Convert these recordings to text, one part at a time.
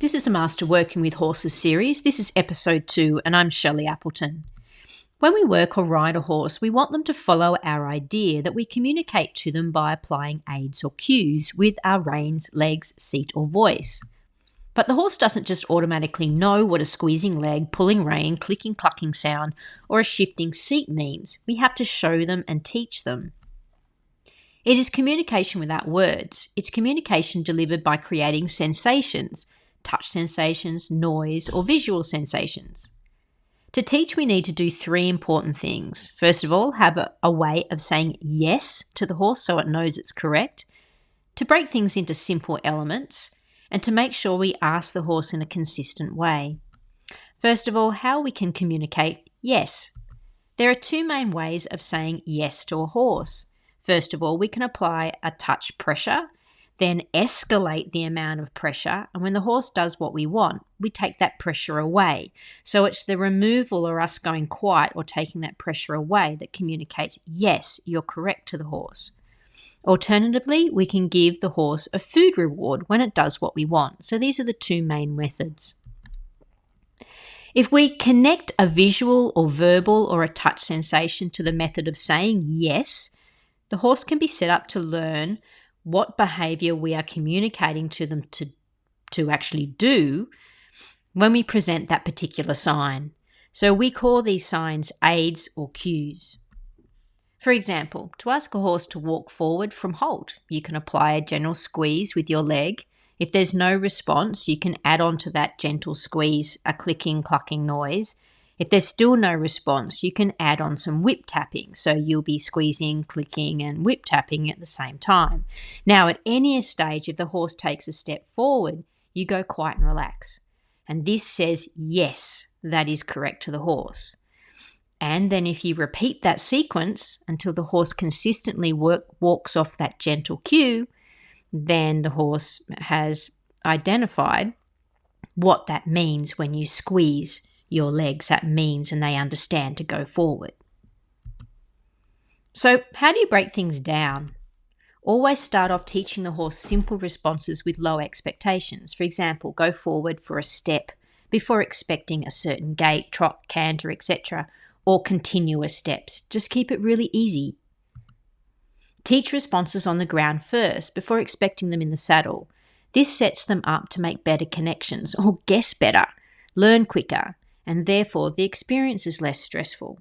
This is the Master Working with Horses series. This is episode 2, and I'm Shelley Appleton. When we work or ride a horse, we want them to follow our idea that we communicate to them by applying aids or cues with our reins, legs, seat, or voice. But the horse doesn't just automatically know what a squeezing leg, pulling rein, clicking, clucking sound, or a shifting seat means. We have to show them and teach them. It is communication without words. It's communication delivered by creating sensations, touch sensations, noise, or visual sensations. To teach, we need to do 3 important things. First of all, have a way of saying yes to the horse so it knows it's correct, to break things into simple elements, and to make sure we ask the horse in a consistent way. First of all, how we can communicate yes. There are 2 main ways of saying yes to a horse. First of all, we can apply a touch pressure, then escalate the amount of pressure, and when the horse does what we want, we take that pressure away. So it's the removal or us going quiet or taking that pressure away that communicates, yes, you're correct to the horse. Alternatively, we can give the horse a food reward when it does what we want. So these are the 2 main methods. If we connect a visual or verbal or a touch sensation to the method of saying yes, the horse can be set up to learn what behaviour we are communicating to them to actually do when we present that particular sign. So we call these signs aids or cues. For example, to ask a horse to walk forward from halt, you can apply a gentle squeeze with your leg. If there's no response, you can add on to that gentle squeeze a clicking, clucking noise. If there's still no response, you can add on some whip tapping. So you'll be squeezing, clicking, and whip tapping at the same time. Now, at any stage, if the horse takes a step forward, you go quiet and relax. And this says, yes, that is correct to the horse. And then if you repeat that sequence until the horse consistently walks off that gentle cue, then the horse has identified what that means when you squeeze your legs. That means, and they understand to go forward. So how do you break things down? Always start off teaching the horse simple responses with low expectations. For example, go forward for a step before expecting a certain gait, trot, canter, etc., or continuous steps. Just keep it really easy. Teach responses on the ground first before expecting them in the saddle. This sets them up to make better connections or guess better, learn quicker, and therefore the experience is less stressful.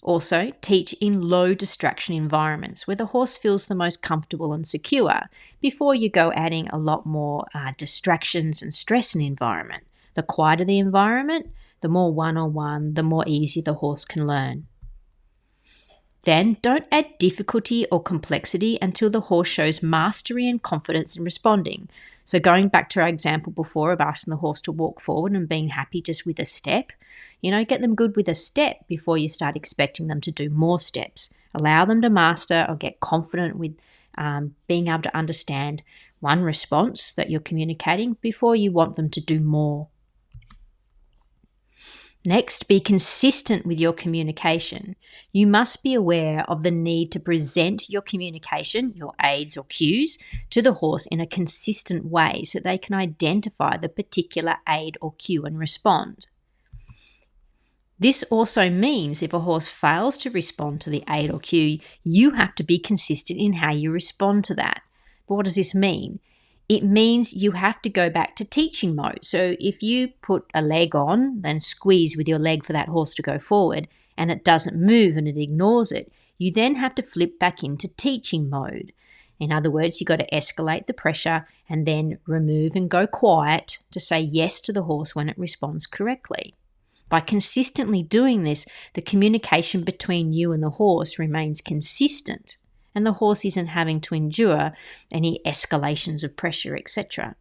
Also, teach in low distraction environments where the horse feels the most comfortable and secure before you go adding a lot more distractions and stress in the environment. The quieter the environment, the more one-on-one, the more easy the horse can learn. Then don't add difficulty or complexity until the horse shows mastery and confidence in responding. So going back to our example before of asking the horse to walk forward and being happy just with a step, get them good with a step before you start expecting them to do more steps. Allow them to master or get confident with being able to understand one response that you're communicating before you want them to do more. Next, be consistent with your communication. You must be aware of the need to present your communication, your aids or cues, to the horse in a consistent way so they can identify the particular aid or cue and respond. This also means if a horse fails to respond to the aid or cue, you have to be consistent in how you respond to that. But what does this mean? It means you have to go back to teaching mode. So if you put a leg on and squeeze with your leg for that horse to go forward and it doesn't move and it ignores it, you then have to flip back into teaching mode. In other words, you've got to escalate the pressure and then remove and go quiet to say yes to the horse when it responds correctly. By consistently doing this, the communication between you and the horse remains consistent, and the horse isn't having to endure any escalations of pressure, etc.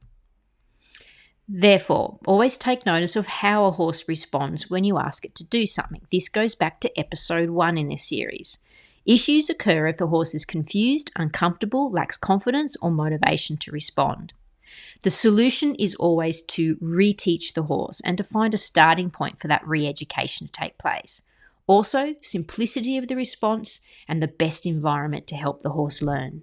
Therefore, always take notice of how a horse responds when you ask it to do something. This goes back to episode 1 in this series. Issues occur if the horse is confused, uncomfortable, lacks confidence, or motivation to respond. The solution is always to reteach the horse and to find a starting point for that re-education to take place. Also, simplicity of the response and the best environment to help the horse learn.